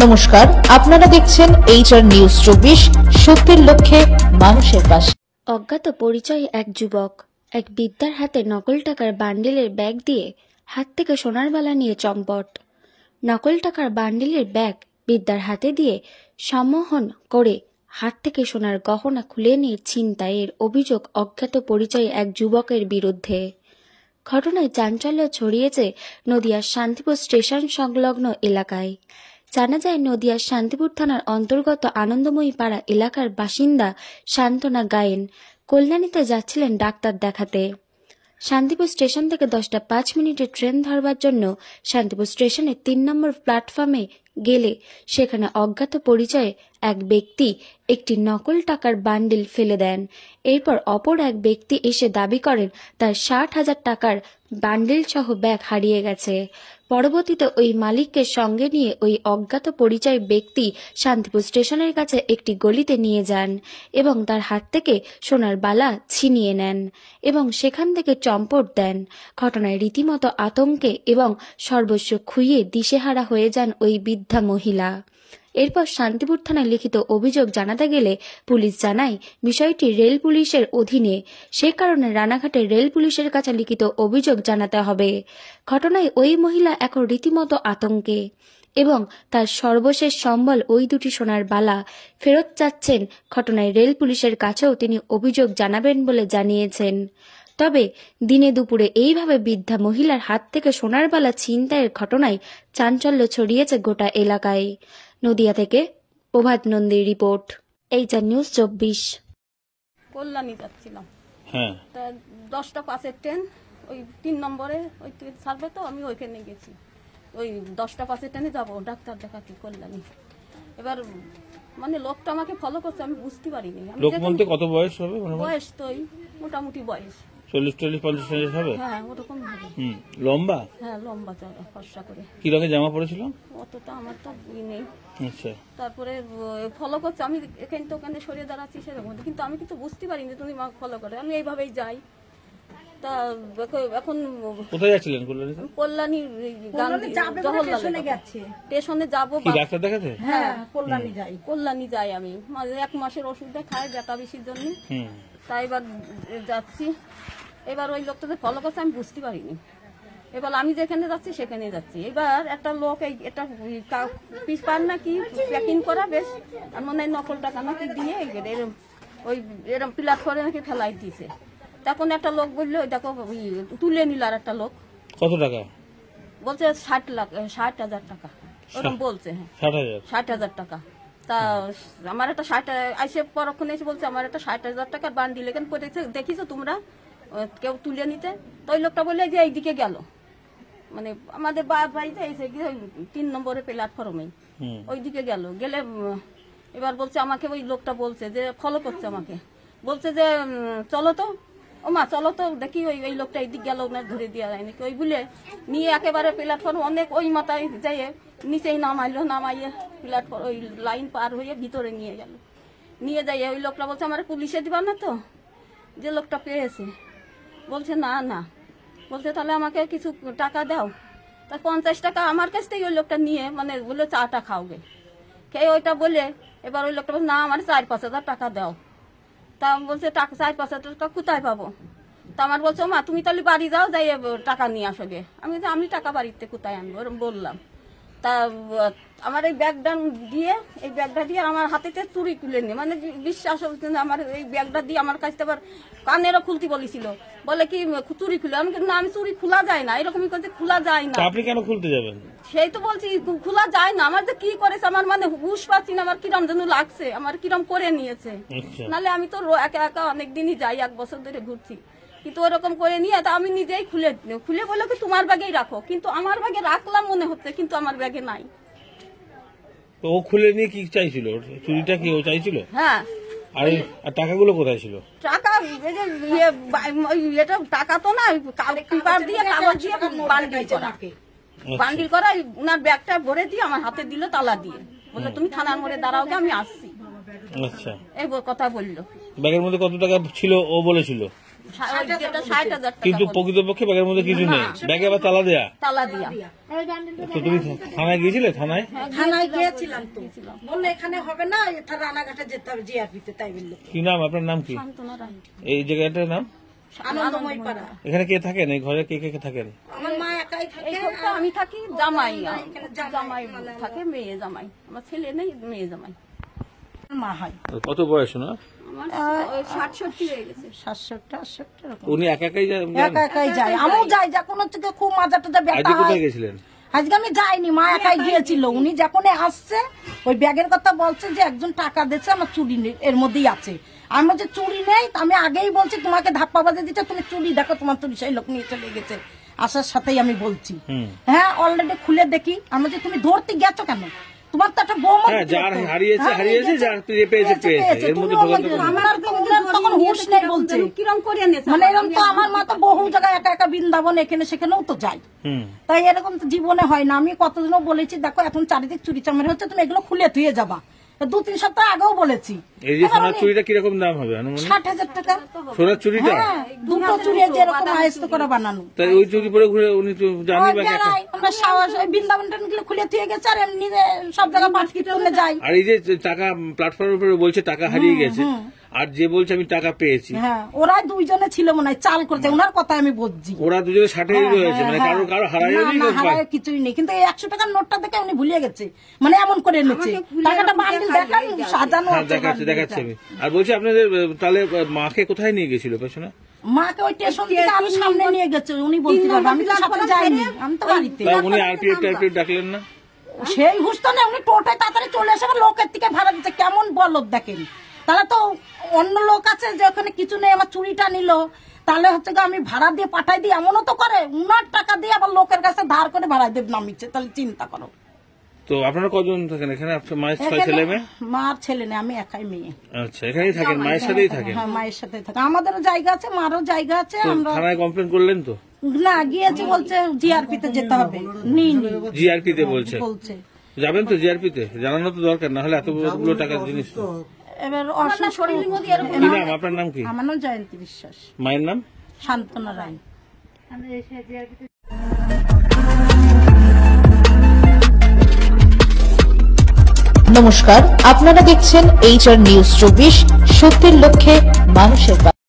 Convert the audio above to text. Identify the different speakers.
Speaker 1: নমস্কার, আপনারা দেখছেন HR নিউজ 24, সত্যের লক্ষ্যে মানুষের পাশে।
Speaker 2: অজ্ঞাত পরিচয়ে এক যুবক এক বৃদ্ধার হাতে নকল টাকার বান্ডিলের ব্যাগ দিয়ে হাত থেকে সোনার বালা নিয়ে চম্পট। নকল টাকার বান্ডিলের ব্যাগ বৃদ্ধার হাতে দিয়ে সম্মোহন করে হাত থেকে সোনার গহনা খুলে নিয়ে ছিনতাইয়ের অভিযোগ অজ্ঞাত পরিচয়ে এক যুবকের বিরুদ্ধে। ঘটনায় চাঞ্চল্য ছড়িয়েছে নদিয়ার শান্তিপুর স্টেশন সংলগ্ন এলাকায়। জানা যায়, নদিয়ার শান্তিপুর থানার অন্তর্গত আনন্দময়ী পাড়া এলাকার বাসিন্দা সান্ত্বনা গায়েন কল্যাণীতে যাচ্ছিলেন ডাক্তার দেখাতে। শান্তিপুর স্টেশন থেকে 10টা 5 মিনিটের ট্রেন ধরবার জন্য শান্তিপুর স্টেশনের 3 নম্বর প্ল্যাটফর্মে গেলে সেখানে অজ্ঞাত পরিচয়ে এক ব্যক্তি একটি নকল টাকার বান্ডিল ফেলে দেন। এরপর অপর এক ব্যক্তি এসে দাবি করেন তার 60,000 টাকার বান্ডিল সহ ব্যাগ হারিয়ে গেছে। পরবর্তীতে ওই মালিককে সঙ্গে নিয়ে ওই অজ্ঞাত পরিচয় ব্যক্তি শান্তিপুর স্টেশনের কাছে একটি গলিতে নিয়ে যান এবং তার হাত থেকে সোনার বালা ছিনিয়ে নেন এবং সেখান থেকে চম্পট দেন। ঘটনায় রীতিমতো আতঙ্কে এবং সর্বস্ব খুইয়ে দিশেহারা হয়ে যান ওই বৃদ্ধা মহিলা। এরপর শান্তিপুর থানায় লিখিত অভিযোগ জানাতে গেলে পুলিশ জানায় বিষয়টি রেল পুলিশের অধীনে, সে কারণে রানাঘাটের রেল পুলিশের কাছে লিখিত অভিযোগ জানাতে হবে। ঘটনায় ওই মহিলা এখন রীতিমতো আতঙ্কে এবং তার সর্বশেষ সম্বল ওই দুটি সোনার বালা ফেরত চাচ্ছেন। ঘটনায় রেল পুলিশের কাছেও তিনি অভিযোগ জানাবেন বলে জানিয়েছেন। তবে দিনে দুপুরে এইভাবে বৃদ্ধা মহিলার হাত থেকে সোনার বালা ছিনতাইয়ের ঘটনায় চাঞ্চল্য ছড়িয়েছে গোটা এলাকায়। নদিয়া থেকে প্রভাত নন্দীর রিপোর্ট, HR নিউজ 24।
Speaker 3: কল্যাণী যাচ্ছিলাম, হ্যাঁ, 10টা 5-এর ট্রেন, ওই 3 নম্বরে ওই ছাড়বে তো আমি ওইখানে গেছি। ওই 10টা 5-এর ট্রেনে যাবো ডাক্তার দেখাতে কল্যাণী। এবার মানে লোকটা আমাকে ফলো করছে, আমি বুঝতে পারিনি।
Speaker 4: লোক বলতে কত বয়স হবে?
Speaker 3: বয়স তো মোটামুটি বয়স
Speaker 4: 40-50 হবে।
Speaker 3: হ্যাঁ, ওরকম হবে।
Speaker 4: লম্বা?
Speaker 3: হ্যাঁ, লম্বা চড়া, ফর্সা করে।
Speaker 4: কি রঙের জামা পরেছিল?
Speaker 3: অতটা আমার তো নেই।
Speaker 4: আচ্ছা।
Speaker 3: তারপরে ফলো করছে, আমি এখানে তো ওখানে সরিয়ে দাঁড়াচ্ছি সেরকম, কিন্তু আমি কিন্তু বুঝতে পারিনি তুমি আমাকে ফলো করে। আমি এইভাবেই যাই। তা এখন
Speaker 4: কোথায় যাচ্ছিলেন?
Speaker 3: কল্যাণী স্টেশনে যাবো
Speaker 4: ডাক্তার দেখাতে।
Speaker 3: হ্যাঁ, কল্যাণী যাই আমি। 1 মাসের ওষুধটা খাই ব্যথা বেশির জন্য। তাই এবার যাচ্ছি। এবার ওই লোকটাকে ফলো করছে, আমি বুঝতে পারিনি। এবার আমি যেখানে যাচ্ছি সেখানে যাচ্ছি। এবার একটা লোক এটা পিস পান নাকি প্যাকিং করা বেশ, আর মনে হয় নকল টাকা নাকি দিয়ে ওই এরম প্ল্যাটফর্মে নাকি ফেলাই দিয়েছে। তখন একটা লোক বললো ওইটাকে তুলে নিল। আর একটা লোক
Speaker 4: কত টাকা
Speaker 3: বলছে? 60,000 টাকা ওরকম বলছে। হ্যাঁ, 60,000 টাকা। তা আমার একটা 60 আইসে পরক্ষণে এসে বলছে আমার একটা 60,000 টাকার বান্ডিল এখানে পড়েছে, দেখিছো তোমরা কেউ তুলে নিতে? তো ওই লোকটা বললে যে এইদিকে গেল, মানে আমাদের বাড়িতে এসে গিয়ে 3 নম্বরে প্ল্যাটফর্মে ওইদিকে গেলে এবার বলছে আমাকে, ওই লোকটা বলছে যে ফলো করছে আমাকে, বলছে যে চলো তো ও মা চলো তো দেখি। ওই লোকটা এইদিক গেল, ওনার ধরে দেওয়া যায় নাকি। ওই বলে নিয়ে একেবারে প্ল্যাটফর্ম অনেক ওই মাথায় যাইয়ে নিচেই নামাইয়ে প্ল্যাটফর্ম ওই লাইন পার হয়ে ভিতরে নিয়ে গেল। নিয়ে যাইয়ে ওই লোকটা বলছে আমার পুলিশে দিবা না তো? যে লোকটা পেয়েছে বলছে না না, বলছে তাহলে আমাকে কিছু টাকা দাও। তা 50 টাকা আমার কাছ থেকে ওই লোকটা নিয়ে মানে বলে চাটা খাওগে খেয়ে ওইটা বলে এবার ওই লোকটা বলছে না আমার 4-5 হাজার টাকা দাও। তা বলছে টাকা 4-5 হাজার টাকা কোথায় পাবো? তা আমার বলছে মা তুমি তাহলে বাড়ি যাও, যাই টাকা নিয়ে আসো গে। আমি টাকা বাড়িতে কোথায় আনবো ওরকম বললাম। তা আমার এই ব্যাগটা দিয়ে আমার হাতেতে চুরি তুলে নিয়ে, মানে বিশ্বাস হচ্ছে না। আমার এই ব্যাগটা দিয়ে আমার কাছে আবার কানেরও খুলতে বলেছিল, বলে কি চুরি খুলে। আমি না, আমি চুরি খোলা যায় না, এরকমই করছে, খোলা যায় না।
Speaker 4: আপনি কেন খুলতে যাবেন?
Speaker 3: সেই তো বলছি খোলা যায় না। আমার যে কি করেছে আমার মানে হুশ পাচ্ছি না, আমার কিরম যেন লাগছে, আমার কিরম করে নিয়েছে। নাহলে আমি তো একা একা অনেকদিনই যাই, 1 বছর ধরে ঘুরছি, কিন্তু ওরকম করে নিয়ে তা আমি নিজেই খুলে বললো কি তোমার ব্যাগেই রাখো, কিন্তু আমার ব্যাগে রাখলাম মনে হচ্ছে, কিন্তু আমার ব্যাগে নাই।
Speaker 4: তো ও খুলে নিয়ে কি চাইছিল? চুরিটা কি ও চাইছিল?
Speaker 3: হ্যাঁ।
Speaker 4: আর টাকাগুলো কোথায় ছিল?
Speaker 3: টাকা এটা টাকা তো না, পেপার দিয়ে কাগজ দিয়ে বান্ডিল করা উনার ব্যাগটা ভরে দিয়ে আমার হাতে দিল তালা দিয়ে, বললো তুমি থানার মোড়ে দাঁড়াও, আমি আসছি।
Speaker 4: আচ্ছা,
Speaker 3: এই কথা বললো।
Speaker 4: ব্যাগের মধ্যে কত টাকা ছিল ও বলেছিল?
Speaker 3: যেটা 60,000 টাকা
Speaker 4: কিন্তু
Speaker 3: বলে।
Speaker 4: প্রকৃতপক্ষে ব্যাগের মধ্যে কিছু নেই, ব্যাগে আবার তালা দেয়া।
Speaker 3: তালা দিয়া।
Speaker 4: তো তুমি থানায় গিয়েছিলে? থানায়
Speaker 5: থানায় গিয়েছিলাম তো, বললো এখানে হবে না, এটা রানাঘাটে যেতে হবে জিআরপিতে, তাই বললো।
Speaker 4: কি নাম আপনার? নাম কি
Speaker 3: শান্তনা রায়।
Speaker 4: এই জায়গাটার নাম?
Speaker 5: আনন্দময় পাড়া।
Speaker 4: এখানে কে থাকেন? এই ঘরে কে কে থাকেন?
Speaker 5: আমার মা একাই থাকে,
Speaker 3: এই ঘরটা আমি থাকি, জামাই
Speaker 5: জামাই
Speaker 3: থাকে, মেয়ে জামাই, আমার ছেলে নেই, মেয়ে জামাই।
Speaker 5: মা হয়
Speaker 4: কত বয়স না?
Speaker 3: আমার ওই 60-70 হয়ে গেছে।
Speaker 5: 67-68 এরকম।
Speaker 4: উনি একা একাই যান?
Speaker 5: একা একাই যায়, আমিও যাই, যখন হচ্ছে কি খুব মাজা টাজা ব্যথা
Speaker 4: আজকে
Speaker 5: হয়।
Speaker 4: কোথায় গেছিলেন?
Speaker 5: আজকে আমি যাইনি, মা একাই গিয়েছিল। উনি যখন আসছে ওই ব্যাগের কথা বলছে যে একজন টাকা দিচ্ছে, আমার চুরি নেই এর মধ্যেই আছে। আমি বলছি চুরি নেই, আমি আগেই বলছি তোমাকে ধাপ্পা বাজে দিচ্ছে, তুমি চুরি দেখো, তোমার চুরি সেই লোক নিয়ে চলে গেছে। আসার সাথেই আমি বলছি, হ্যাঁ অলরেডি খুলে দেখি। আমি বলছি তুমি ধরতে গেছো কেন? তোমার তো একটা বৌমা।
Speaker 4: হ্যাঁ, যার হারিয়েছে হারিয়েছে, যার পেয়েছে পেয়েছে, এর মধ্যে
Speaker 5: আমার তো ওনার তখন হুঁশ নেই বলছে।
Speaker 3: কিরম করে এনেছে?
Speaker 5: মানে এরকম তো আমার মা তো বহু জায়গায় একা একা বৃন্দাবন এখানে সেখানেও তো যায়, তাই এরকম তো জীবনে হয় না। আমি কতদিনও বলেছি দেখো এখন চারিদিক চুরি চামারি হচ্ছে, তুমি এগুলো খুলে ধুয়ে যাবা। 2-3 সপ্তাহ আগেও বলেছি।
Speaker 4: এই যে সোনার চুরিটা কিরকম দাম হবে আনুমানিক?
Speaker 5: 60,000 টাকা।
Speaker 4: সোনার চুরিটা?
Speaker 5: হ্যাঁ, দুটো চুরি যেরকম আয়স্ত করে বানানো।
Speaker 4: তাই ওই চুরি পরে ঘুরে উনি তো জানি
Speaker 5: ওই
Speaker 4: বা
Speaker 5: বেড়াই, আমরা সাহস ওই বৃন্দাবন টানগুলো খুলে ধুয়ে গেছে, আর এমনি সব জায়গায় পাটকি তুলে যাই।
Speaker 4: আর এই যে টাকা প্ল্যাটফর্মের উপরে বলছে টাকা হারিয়ে গেছে, আর যে বলছে আমি টাকা পেয়েছি,
Speaker 5: হ্যাঁ ওরা দুইজনে ছিল মনে হয়, চাল করছে, ওনার কথা আমি বলছি।
Speaker 4: ওরা দুজনে 60 রয়েছে, মানে কারো কারো হারায়
Speaker 5: হারায় কিছুই নেই, কিন্তু এই 100 টাকার নোটটা দেখে উনি ভুলিয়ে গেছে, মানে এমন করে এনেছে। টাকাটা বান্ডিল দেখান, সাজানো আছে
Speaker 4: দেখাচ্ছে দেখাচ্ছে আমি। আর বলছি আপনাদের তাহলে মাকে কোথায় নিয়ে গেছিল পেছনে?
Speaker 5: মাকে ওই স্টেশন থেকে আরো সামনে নিয়ে গেছে, উনি বলতে পারবেন, আমি তো সাথে যাইনি, আমি তো বাড়িতে।
Speaker 4: তা উনি আরপিএফ টাইপিএফ ডাকলেন না?
Speaker 5: সেই হুস্তো না, উনি টোটায় তাড়াতাড়ি চলে এসে আবার লোকের থেকে ভাড়া দিচ্ছে, কেমন বলদ দেখেন। তাহলে তো অন্য লোক আছে যে ওখানে কিছু নেই, আমার চুরিটা নিল, তাহলে হচ্ছে আমি ভাড়া দিয়ে পাঠাই দিই, এমনও তো করে। উনার টাকা দিয়ে আবার লোকের কাছে ধার করে ভাড়া দেব নামিচ্ছে, তাহলে চিন্তা করো।
Speaker 4: তো আপনারা কজন থাকেন এখানে? আপনার মায়ের 6 ছেলে মেয়ে?
Speaker 5: মার ছেলে নেই, আমি একাই মেয়ে।
Speaker 4: আচ্ছা, এখানেই থাকেন, মায়ের সাথেই থাকেন?
Speaker 5: হ্যাঁ, মায়ের সাথে থাকে, আমাদেরও জায়গা আছে, মারও জায়গা আছে।
Speaker 4: তো
Speaker 5: আমরা
Speaker 4: থানায় কমপ্লেন করলেন তো?
Speaker 5: না গিয়েছি, বলছে জিআরপিতে যেতে হবে।
Speaker 4: জিআরপি তে বলছে?
Speaker 5: বলছে
Speaker 4: যাবেন তো জিআরপি তে? জানানো তো দরকার, না হলে এতগুলো টাকার জিনিস তো।
Speaker 5: এবার অসুখ শরীরের মধ্যে এরকম।
Speaker 4: কি নাম আপনার? নাম কি?
Speaker 5: আমার নাম জয়ন্তী বিশ্বাস।
Speaker 4: মায়ের নাম?
Speaker 5: শান্তনা রায়।
Speaker 1: নমস্কার, আপনারা দেখছেন HR নিউজ 24, সত্যের লক্ষ্যে মানুষের